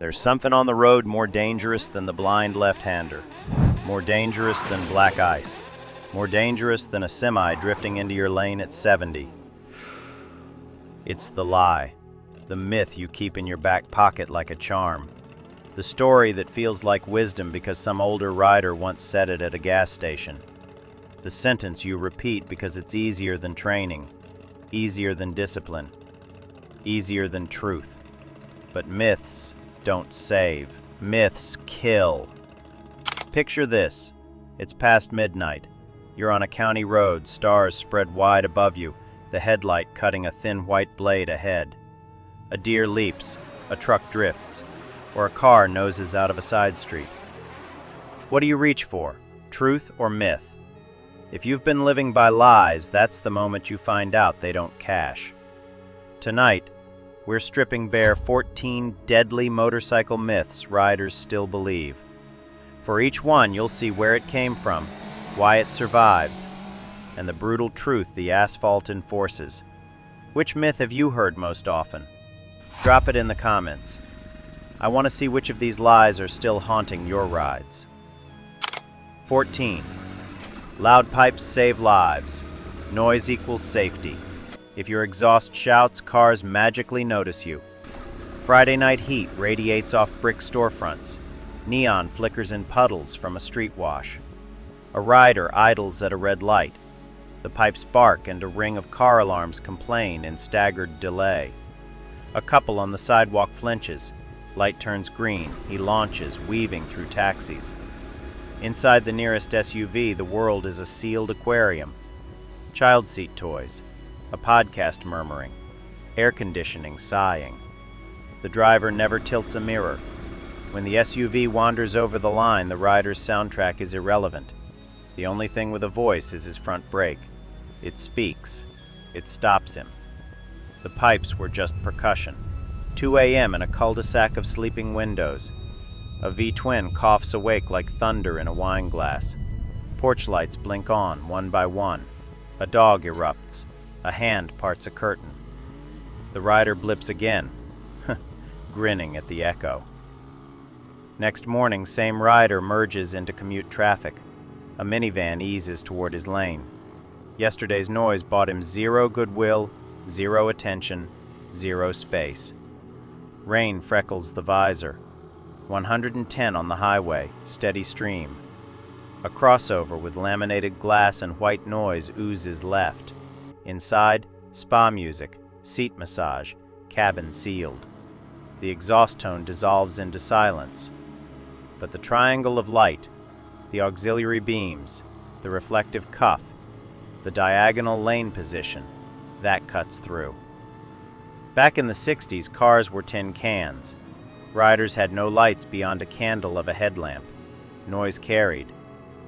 There's something on the road more dangerous than the blind left-hander, more dangerous than black ice, more dangerous than a semi drifting into your lane at 70. It's the lie, the myth you keep in your back pocket like a charm, the story that feels like wisdom because some older rider once said it at a gas station, the sentence you repeat because it's easier than training, easier than discipline, easier than truth. But myths don't save. Myths kill. Picture this. It's past midnight. You're on a county road, stars spread wide above you, the headlight cutting a thin white blade ahead. A deer leaps, a truck drifts, or a car noses out of a side street. What do you reach for? Truth or myth? If you've been living by lies, that's the moment you find out they don't cash. Tonight, we're stripping bare 14 deadly motorcycle myths riders still believe. For each one, you'll see where it came from, why it survives, and the brutal truth the asphalt enforces. Which myth have you heard most often? Drop it in the comments. I want to see which of these lies are still haunting your rides. 14. Loud pipes save lives. Noise equals safety. If your exhaust shouts, cars magically notice you. Friday night heat radiates off brick storefronts. Neon flickers in puddles from a street wash. A rider idles at a red light. The pipes bark and a ring of car alarms complain in staggered delay. A couple on the sidewalk flinches. Light turns green. He launches, weaving through taxis. Inside the nearest SUV, the world is a sealed aquarium. Child seat toys. A podcast murmuring, air conditioning sighing. The driver never tilts a mirror. When the SUV wanders over the line, the rider's soundtrack is irrelevant. The only thing with a voice is his front brake. It speaks. It stops him. The pipes were just percussion. 2 a.m. in a cul-de-sac of sleeping windows. A V-twin coughs awake like thunder in a wine glass. Porch lights blink on, one by one. A dog erupts. A hand parts a curtain. The rider blips again, grinning at the echo. Next morning, same rider merges into commute traffic. A minivan eases toward his lane. Yesterday's noise bought him 0 goodwill, 0 attention, 0 space. Rain freckles the visor. 110 on the highway, steady stream. A crossover with laminated glass and white noise oozes left. Inside, spa music, seat massage, cabin sealed. The exhaust tone dissolves into silence. But the triangle of light, the auxiliary beams, the reflective cuff, the diagonal lane position, that cuts through. Back in the 60s, cars were tin cans. Riders had no lights beyond a candle of a headlamp. Noise carried.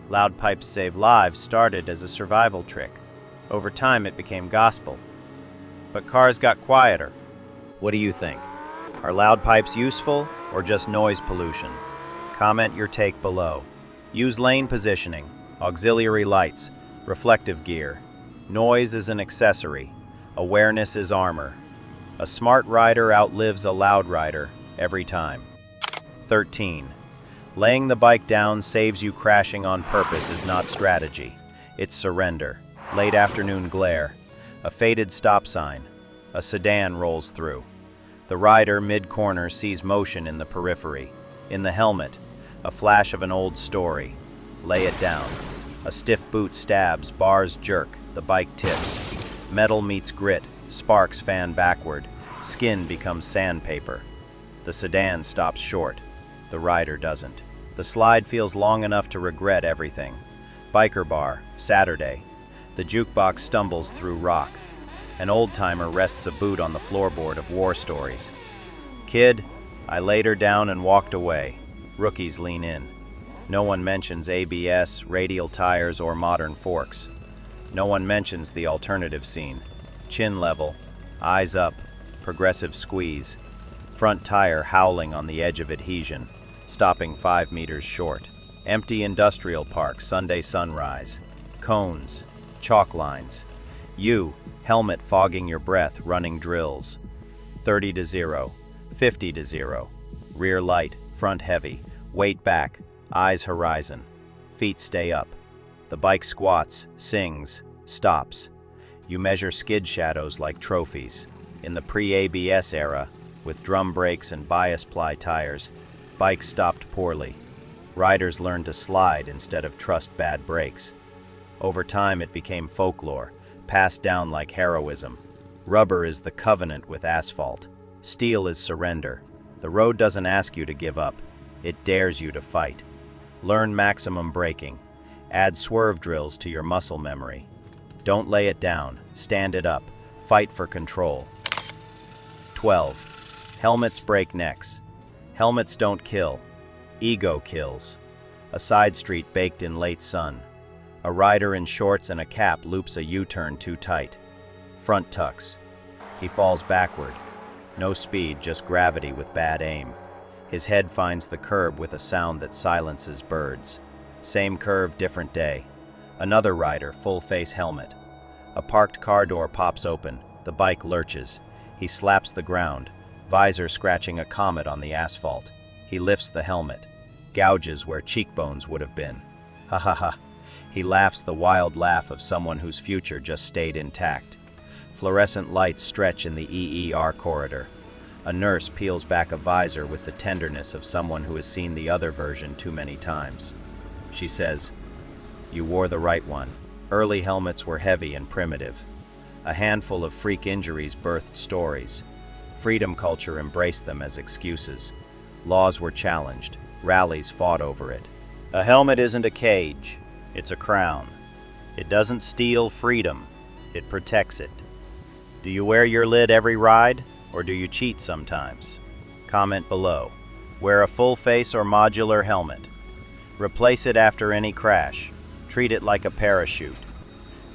Loud pipes save lives started as a survival trick. Over time, it became gospel. But cars got quieter. What do you think? Are loud pipes useful or just noise pollution? Comment your take below. Use lane positioning, auxiliary lights, reflective gear. Noise is an accessory. Awareness is armor. A smart rider outlives a loud rider every time. 13. Laying the bike down saves you crashing on purpose is not strategy. It's surrender. Late afternoon glare. A faded stop sign. A sedan rolls through. The rider, mid-corner, sees motion in the periphery. In the helmet, a flash of an old story. Lay it down. A stiff boot stabs, bars jerk, the bike tips. Metal meets grit, sparks fan backward. Skin becomes sandpaper. The sedan stops short. The rider doesn't. The slide feels long enough to regret everything. Biker bar, Saturday. The jukebox stumbles through rock. An old-timer rests a boot on the floorboard of war stories. Kid, I laid her down and walked away. Rookies lean in. No one mentions ABS, radial tires, or modern forks. No one mentions the alternative scene. Chin level, eyes up, progressive squeeze. Front tire howling on the edge of adhesion, stopping 5 meters short. Empty industrial park, Sunday sunrise. Cones, chalk lines. You, helmet fogging your breath, running drills. 30 to 0, 50 to 0. Rear light, front heavy, weight back, eyes horizon. Feet stay up. The bike squats, sings, stops. You measure skid shadows like trophies. In the pre-ABS era, with drum brakes and bias ply tires, bikes stopped poorly. Riders learned to slide instead of trust bad brakes. Over time it became folklore, passed down like heroism. Rubber is the covenant with asphalt. Steel is surrender. The road doesn't ask you to give up. It dares you to fight. Learn maximum braking. Add swerve drills to your muscle memory. Don't lay it down. Stand it up. Fight for control. 12. Helmets break necks. Helmets don't kill. Ego kills. A side street baked in late sun. A rider in shorts and a cap loops a U-turn too tight. Front tucks. He falls backward. No speed, just gravity with bad aim. His head finds the curb with a sound that silences birds. Same curve, different day. Another rider, full face helmet. A parked car door pops open. The bike lurches. He slaps the ground, visor scratching a comet on the asphalt. He lifts the helmet, gouges where cheekbones would have been. Ha ha ha. He laughs the wild laugh of someone whose future just stayed intact. Fluorescent lights stretch in the EER corridor. A nurse peels back a visor with the tenderness of someone who has seen the other version too many times. She says, "You wore the right one." Early helmets were heavy and primitive. A handful of freak injuries birthed stories. Freedom culture embraced them as excuses. Laws were challenged. Rallies fought over it. A helmet isn't a cage. It's a crown. It doesn't steal freedom. It protects it. Do you wear your lid every ride, or do you cheat sometimes? Comment below. Wear a full face or modular helmet. Replace it after any crash. Treat it like a parachute.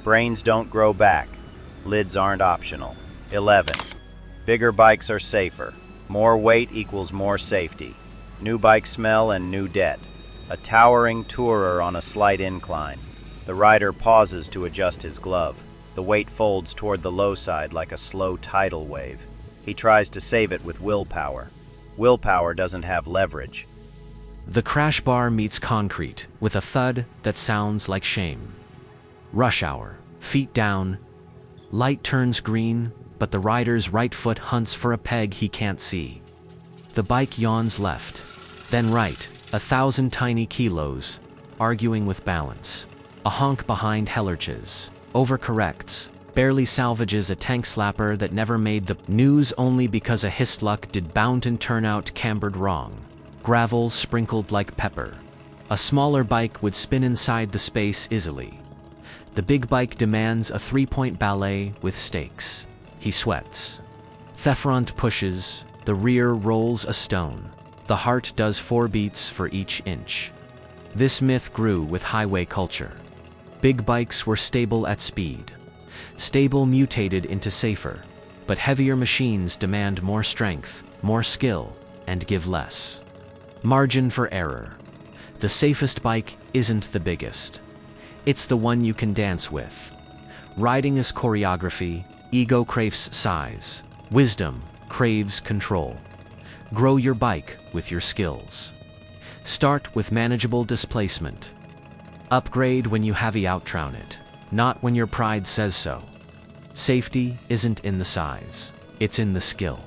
Brains don't grow back. Lids aren't optional. 11. Bigger bikes are safer. More weight equals more safety. New bike smell and new debt. A towering tourer on a slight incline. The rider pauses to adjust his glove. The weight folds toward the low side like a slow tidal wave. He tries to save it with willpower. Willpower doesn't have leverage. The crash bar meets concrete with a thud that sounds like shame. Rush hour, feet down. Light turns green, but the rider's right foot hunts for a peg he can't see. The bike yawns left, then right, 1,000 tiny kilos, arguing with balance. A honk behind hellerches, overcorrects, barely salvages a tank slapper that never made the news only because a histluck did Bounton turn out cambered wrong. Gravel sprinkled like pepper. A smaller bike would spin inside the space easily. The big bike demands a 3-point ballet with stakes. He sweats. The front pushes, the rear rolls a stone. The heart does 4 beats for each inch. This myth grew with highway culture. Big bikes were stable at speed. Stable mutated into safer, but heavier machines demand more strength, more skill, and give less. Margin for error. The safest bike isn't the biggest. It's the one you can dance with. Riding is choreography. Ego craves size. Wisdom craves control. Grow your bike with your skills. Start with manageable displacement. Upgrade when you heavy outrown it, not when your pride says so. Safety isn't in the size, it's in the skill.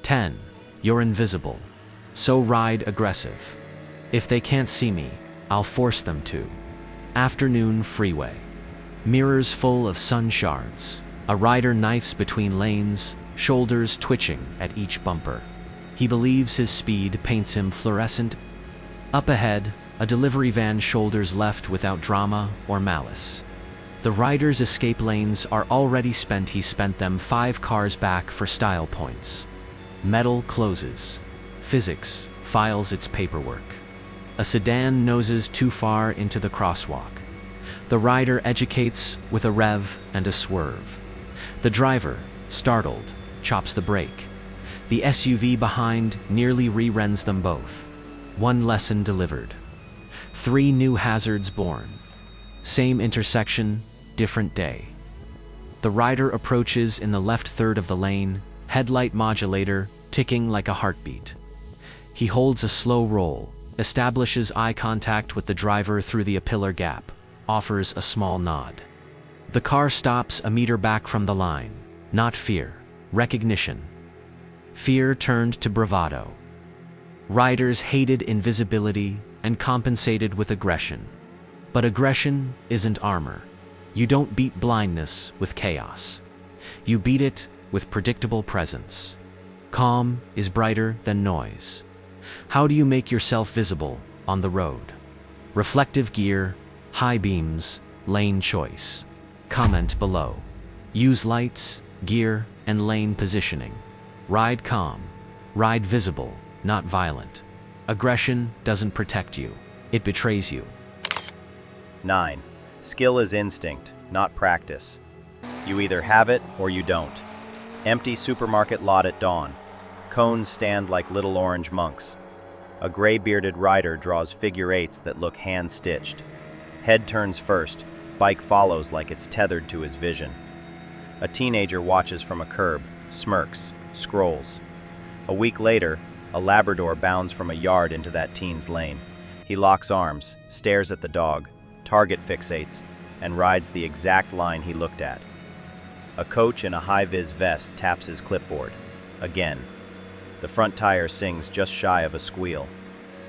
10. You're invisible. So ride aggressive. If they can't see me, I'll force them to. Afternoon freeway. Mirrors full of sun shards. A rider knifes between lanes, shoulders twitching at each bumper. He believes his speed paints him fluorescent. Up ahead, a delivery van shoulders left without drama or malice. The rider's escape lanes are already spent. He spent them 5 cars back for style points. Metal closes. Physics files its paperwork. A sedan noses too far into the crosswalk. The rider educates with a rev and a swerve. The driver, startled, chops the brake. The SUV behind nearly re-rends them both. 1 lesson delivered. 3 new hazards born. Same intersection, different day. The rider approaches in the left third of the lane, headlight modulator ticking like a heartbeat. He holds a slow roll, establishes eye contact with the driver through the pillar gap, offers a small nod. The car stops a meter back from the line. Not fear, recognition. Fear turned to bravado. Riders hated invisibility and compensated with aggression. But aggression isn't armor. You don't beat blindness with chaos. You beat it with predictable presence. Calm is brighter than noise. How do you make yourself visible on the road? Reflective gear, high beams, lane choice. Comment below. Use lights, gear, and lane positioning. Ride calm. Ride visible, not violent. Aggression doesn't protect you. It betrays you. 9. Skill is instinct, not practice. You either have it or you don't. Empty supermarket lot at dawn. Cones stand like little orange monks. A gray-bearded rider draws figure eights that look hand-stitched. Head turns first, bike follows like it's tethered to his vision. A teenager watches from a curb, smirks, scrolls. A week later, a Labrador bounds from a yard into that teen's lane. He locks arms, stares at the dog, target fixates, and rides the exact line he looked at. A coach in a high-vis vest taps his clipboard. Again. The front tire sings just shy of a squeal.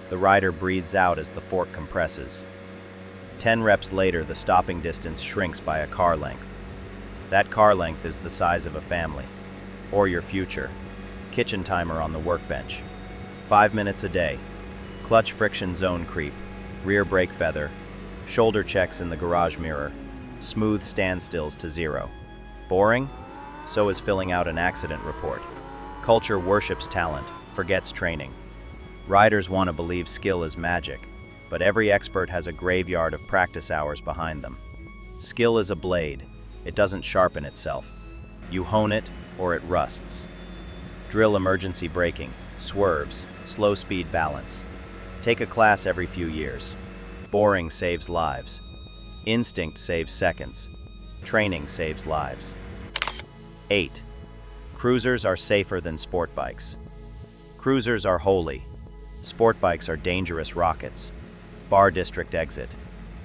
The rider breathes out as the fork compresses. 10 reps later, the stopping distance shrinks by a car length. That car length is the size of a family. Or your future. Kitchen timer on the workbench. 5 minutes a day. Clutch friction zone creep. Rear brake feather. Shoulder checks in the garage mirror. Smooth standstills to 0. Boring? So is filling out an accident report. Culture worships talent, forgets training. Riders want to believe skill is magic, but every expert has a graveyard of practice hours behind them. Skill is a blade. It doesn't sharpen itself. You hone it, or it rusts. Drill emergency braking, swerves, slow speed balance. Take a class every few years. Boring saves lives. Instinct saves seconds. Training saves lives. 8. Cruisers are safer than sport bikes. Cruisers are holy. Sport bikes are dangerous rockets. Bar district exit.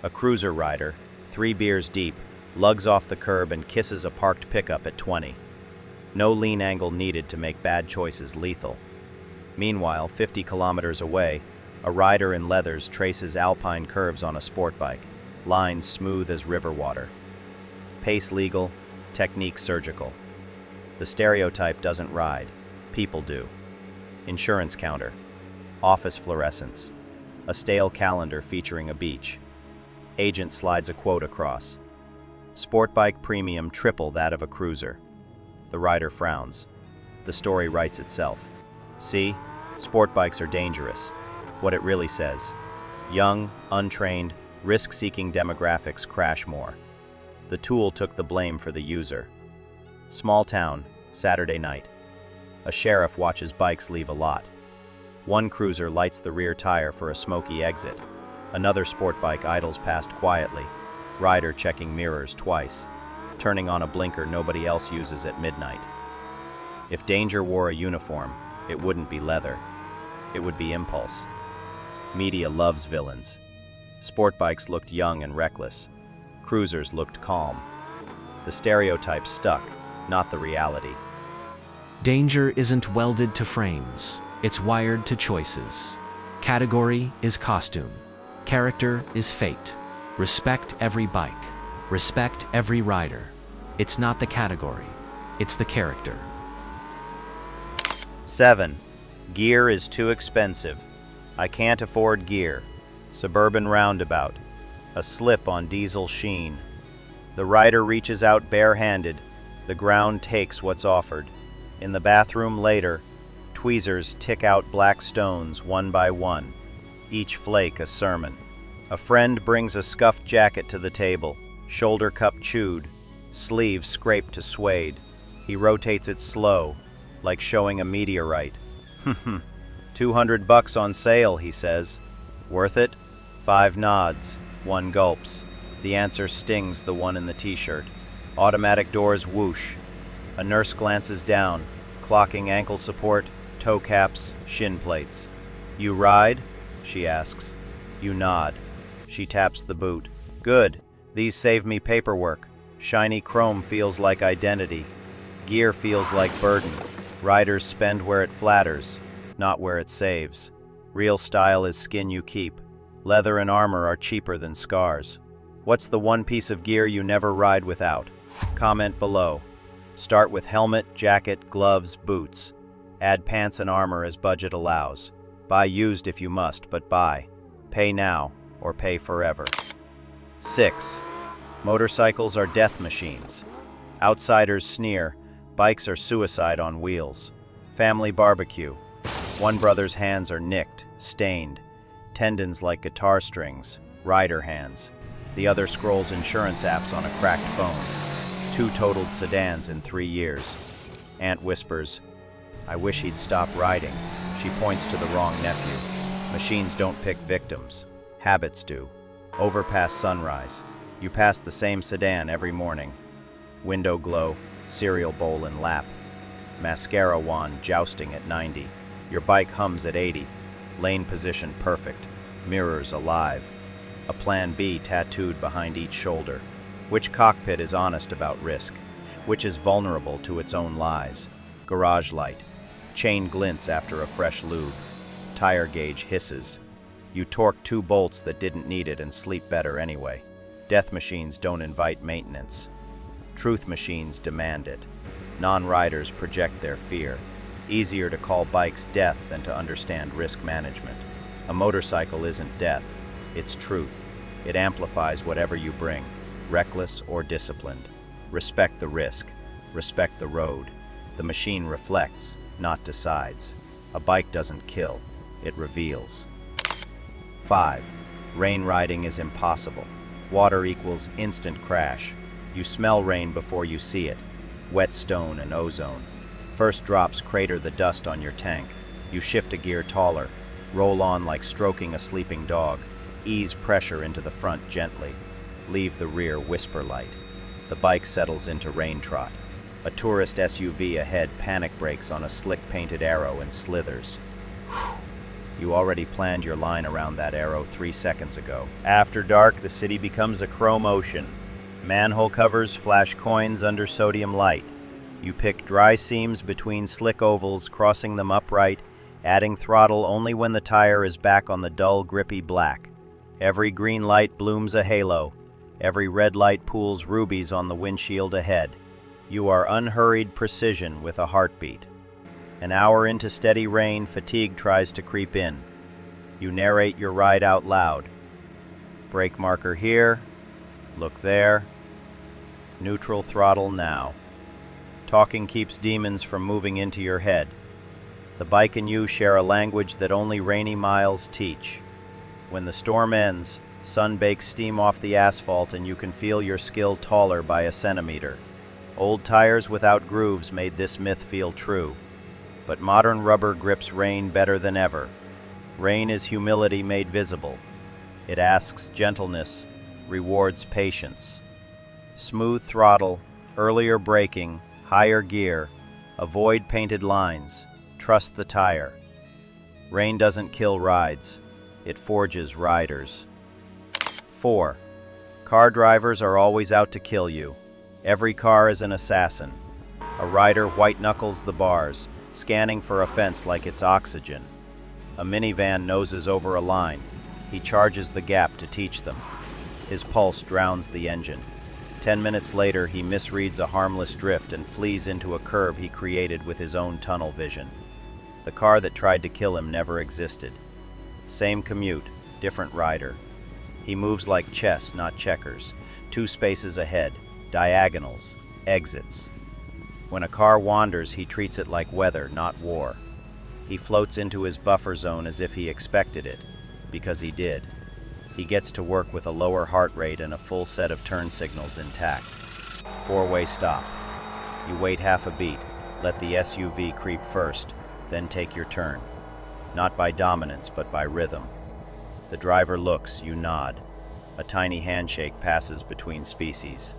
A cruiser rider, 3 beers deep, lugs off the curb and kisses a parked pickup at 20. No lean angle needed to make bad choices lethal. Meanwhile, 50 kilometers away, a rider in leathers traces alpine curves on a sport bike, lines smooth as river water. Pace legal, technique surgical. The stereotype doesn't ride, people do. Insurance counter. Office fluorescence. A stale calendar featuring a beach. Agent slides a quote across. Sport bike premium triple that of a cruiser. The rider frowns. The story writes itself. See, sport bikes are dangerous. What it really says. Young, untrained, risk-seeking demographics crash more. The tool took the blame for the user. Small town, Saturday night. A sheriff watches bikes leave a lot. One cruiser lights the rear tire for a smoky exit. Another sport bike idles past quietly, rider checking mirrors twice, turning on a blinker nobody else uses at midnight. If danger wore a uniform, it wouldn't be leather. It would be impulse. Media loves villains. Sport bikes looked young and reckless. Cruisers looked calm. The stereotype stuck, not the reality. Danger isn't welded to frames. It's wired to choices. Category is costume. Character is fate. Respect every bike. Respect every rider. It's not the category. It's the character. 7. Gear is too expensive. I can't afford gear. Suburban roundabout. A slip on diesel sheen. The rider reaches out barehanded. The ground takes what's offered. In the bathroom later, tweezers tick out black stones one by one, each flake a sermon. A friend brings a scuffed jacket to the table, shoulder cup chewed, sleeves scraped to suede. He rotates it slow, like showing a meteorite. $200 on sale, he says. Worth it? 5 nods, 1 gulps. The answer stings the one in the t-shirt. Automatic doors whoosh. A nurse glances down, clocking ankle support, toe caps, shin plates. You ride? She asks. You nod. She taps the boot. Good. These save me paperwork. Shiny chrome feels like identity. Gear feels like burden. Riders spend where it flatters, not where it saves. Real style is skin you keep. Leather and armor are cheaper than scars. What's the one piece of gear you never ride without? Comment below. Start with helmet, jacket, gloves, boots. Add pants and armor as budget allows. Buy used if you must, but buy. Pay now, or pay forever. 6. Motorcycles are death machines. Outsiders sneer. Bikes are suicide on wheels. Family barbecue. One brother's hands are nicked, stained. Tendons like guitar strings. Rider hands. The other scrolls insurance apps on a cracked phone. 2 totaled sedans in 3 years. Aunt whispers, I wish he'd stop riding. She points to the wrong nephew. Machines don't pick victims. Habits do. Overpass sunrise. You pass the same sedan every morning. Window glow, cereal bowl in lap. Mascara wand jousting at 90. Your bike hums at 80. Lane position perfect. Mirrors alive. A plan B tattooed behind each shoulder. Which cockpit is honest about risk? Which is vulnerable to its own lies? Garage light. Chain glints after a fresh lube. Tire gauge hisses. You torque 2 bolts that didn't need it and sleep better anyway. Death machines don't invite maintenance. Truth machines demand it. Non-riders project their fear. Easier to call bikes death than to understand risk management. A motorcycle isn't death, it's truth. It amplifies whatever you bring, reckless or disciplined. Respect the risk. Respect the road. The machine reflects, not decides. A bike doesn't kill, it reveals. 5. Rain riding is impossible. Water equals instant crash. You smell rain before you see it. Wet stone and ozone. First drops crater the dust on your tank. You shift a gear taller. Roll on like stroking a sleeping dog. Ease pressure into the front gently. Leave the rear whisper light. The bike settles into rain trot. A tourist SUV ahead panic brakes on a slick-painted arrow and slithers. Whew. You already planned your line around that arrow 3 seconds ago. After dark, the city becomes a chrome ocean. Manhole covers flash coins under sodium light. You pick dry seams between slick ovals, crossing them upright, adding throttle only when the tire is back on the dull, grippy black. Every green light blooms a halo. Every red light pools rubies on the windshield ahead. You are unhurried precision with a heartbeat. An hour into steady rain, fatigue tries to creep in. You narrate your ride out loud. Brake marker here. Look there. Neutral throttle now. Talking keeps demons from moving into your head. The bike and you share a language that only rainy miles teach. When the storm ends, sun bakes steam off the asphalt and you can feel your skill taller by a centimeter. Old tires without grooves made this myth feel true. But modern rubber grips rain better than ever. Rain is humility made visible. It asks gentleness, rewards patience. Smooth throttle, earlier braking, higher gear. Avoid painted lines. Trust the tire. Rain doesn't kill rides. It forges riders. 4. Car drivers are always out to kill you. Every car is an assassin. A rider white-knuckles the bars, scanning for offense like it's oxygen. A minivan noses over a line. He charges the gap to teach them. His pulse drowns the engine. 10 minutes later, he misreads a harmless drift and flees into a curve he created with his own tunnel vision. The car that tried to kill him never existed. Same commute, different rider. He moves like chess, not checkers. 2 spaces ahead, diagonals, exits. When a car wanders, he treats it like weather, not war. He floats into his buffer zone as if he expected it, because he did. He gets to work with a lower heart rate and a full set of turn signals intact. 4-way stop. You wait half a beat, let the SUV creep first, then take your turn. Not by dominance, but by rhythm. The driver looks, you nod. A tiny handshake passes between species.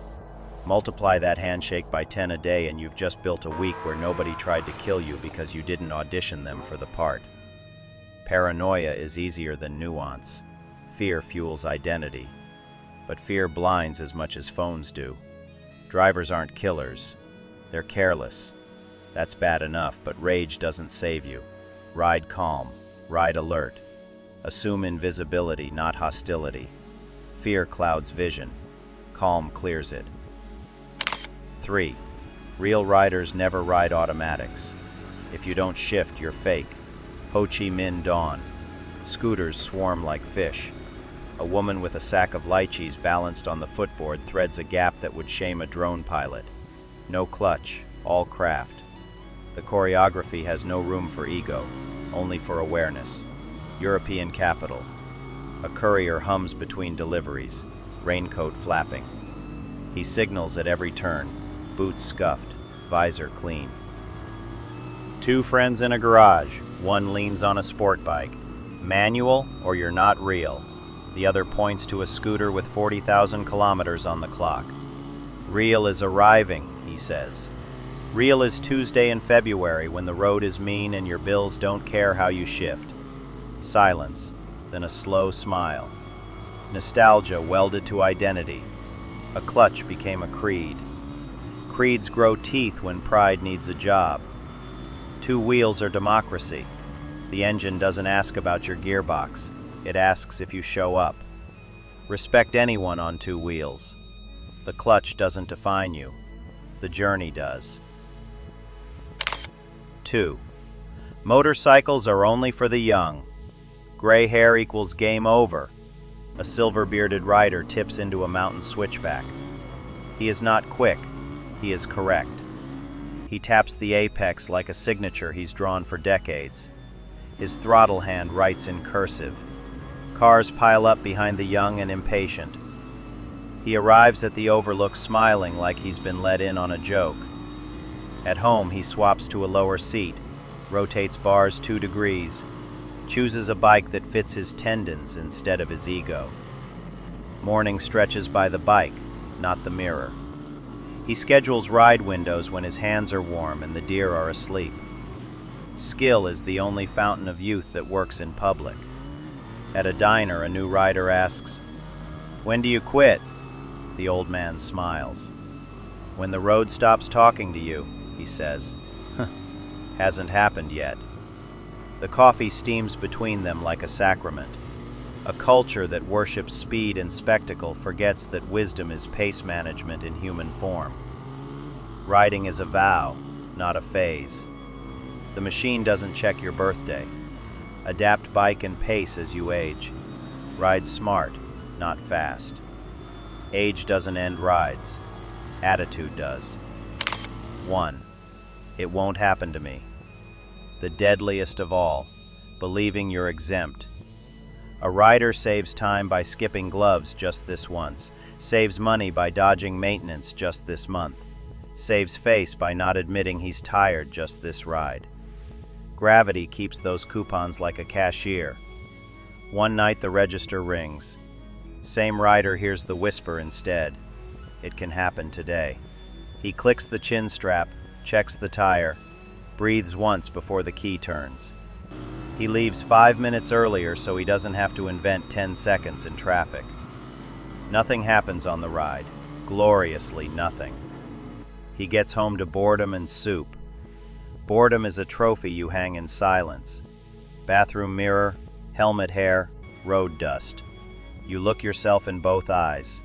Multiply that handshake by 10 a day and you've just built a week where nobody tried to kill you because you didn't audition them for the part. Paranoia is easier than nuance. Fear fuels identity. But fear blinds as much as phones do. Drivers aren't killers. They're careless. That's bad enough, but rage doesn't save you. Ride calm. Ride alert. Assume invisibility, not hostility. Fear clouds vision. Calm clears it. 3. Real riders never ride automatics. If you don't shift, you're fake. Ho Chi Minh Dawn. Scooters swarm like fish. A woman with a sack of lychees balanced on the footboard threads a gap that would shame a drone pilot. No clutch, all craft. The choreography has no room for ego, only for awareness. European capital. A courier hums between deliveries, raincoat flapping. He signals at every turn, boots scuffed, visor clean. 2 friends in a garage. One leans on a sport bike. Manual or you're not real. The other points to a scooter with 40,000 kilometers on the clock. Real is arriving, he says. Real is Tuesday in February when the road is mean and your bills don't care how you shift. Silence, then a slow smile. Nostalgia welded to identity. A clutch became a creed. Creeds grow teeth when pride needs a job. 2 wheels are democracy. The engine doesn't ask about your gearbox. It asks if you show up. Respect anyone on 2 wheels. The clutch doesn't define you. The journey does. 2. Motorcycles are only for the young. Gray hair equals game over. A silver-bearded rider tips into a mountain switchback. He is not quick. He is correct. He taps the apex like a signature he's drawn for decades. His throttle hand writes in cursive. Cars pile up behind the young and impatient. He arrives at the overlook smiling like he's been let in on a joke. At home, he swaps to a lower seat, rotates bars 2 degrees, chooses a bike that fits his tendons instead of his ego. Morning stretches by the bike, not the mirror. He schedules ride windows when his hands are warm and the deer are asleep. Skill is the only fountain of youth that works in public. At a diner, a new rider asks, "When do you quit?" The old man smiles. "When the road stops talking to you," he says. Hasn't happened yet. The coffee steams between them like a sacrament. A culture that worships speed and spectacle forgets that wisdom is pace management in human form. Riding is a vow, not a phase. The machine doesn't check your birthday. Adapt bike and pace as you age. Ride smart, not fast. Age doesn't end rides. Attitude does. 1. It won't happen to me. The deadliest of all, believing you're exempt. A rider saves time by skipping gloves just this once, saves money by dodging maintenance just this month, saves face by not admitting he's tired just this ride. Gravity keeps those coupons like a cashier. One night the register rings. Same rider hears the whisper instead. It can happen today. He clicks the chin strap, checks the tire, breathes once before the key turns. He leaves 5 minutes earlier so he doesn't have to invent 10 seconds in traffic. Nothing happens on the ride. Gloriously nothing. He gets home to boredom and soup. Boredom is a trophy you hang in silence. Bathroom mirror, helmet hair, road dust. You look yourself in both eyes.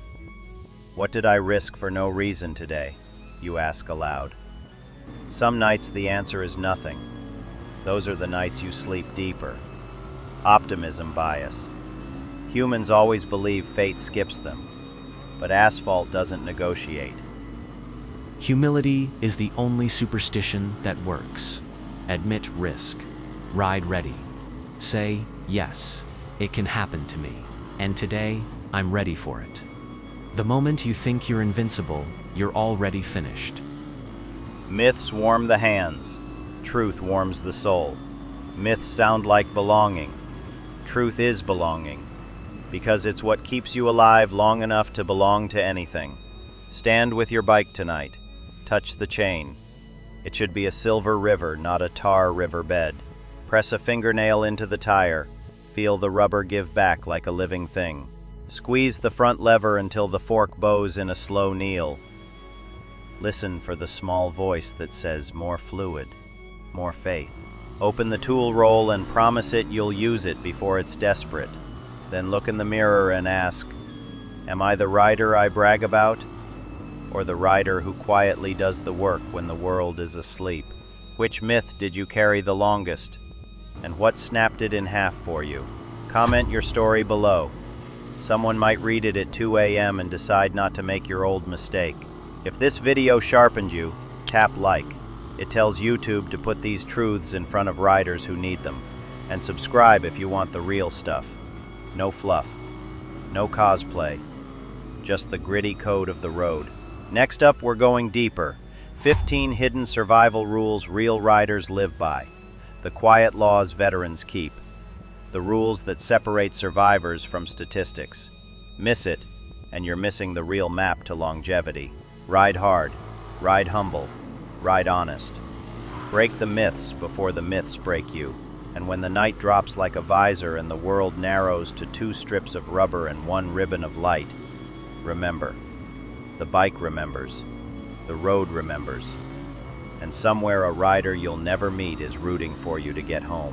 What did I risk for no reason today? You ask aloud. Some nights the answer is nothing. Those are the nights you sleep deeper. Optimism bias. Humans always believe fate skips them, but asphalt doesn't negotiate. Humility is the only superstition that works. Admit risk. Ride ready. Say, yes, it can happen to me. And today, I'm ready for it. The moment you think you're invincible, you're already finished. Myths warm the hands. Truth warms the soul. Myths sound like belonging. Truth is belonging, because it's what keeps you alive long enough to belong to anything. Stand with your bike tonight. Touch the chain. It should be a silver river, not a tar riverbed. Press a fingernail into the tire. Feel the rubber give back like a living thing. Squeeze the front lever until the fork bows in a slow kneel. Listen for the small voice that says, more fluid, more faith. Open the tool roll and promise it you'll use it before it's desperate. Then look in the mirror and ask, am I the rider I brag about? Or the rider who quietly does the work when the world is asleep? Which myth did you carry the longest? And what snapped it in half for you? Comment your story below. Someone might read it at 2 a.m. and decide not to make your old mistake. If this video sharpened you, tap like. It tells YouTube to put these truths in front of riders who need them. And subscribe if you want the real stuff. No fluff. No cosplay. Just the gritty code of the road. Next up, we're going deeper. 15 hidden survival rules real riders live by. The quiet laws veterans keep. The rules that separate survivors from statistics. Miss it, and you're missing the real map to longevity. Ride hard, ride humble, ride honest. Break the myths before the myths break you. And when the night drops like a visor and the world narrows to 2 strips of rubber and 1 ribbon of light, remember. The bike remembers. The road remembers. And somewhere a rider you'll never meet is rooting for you to get home.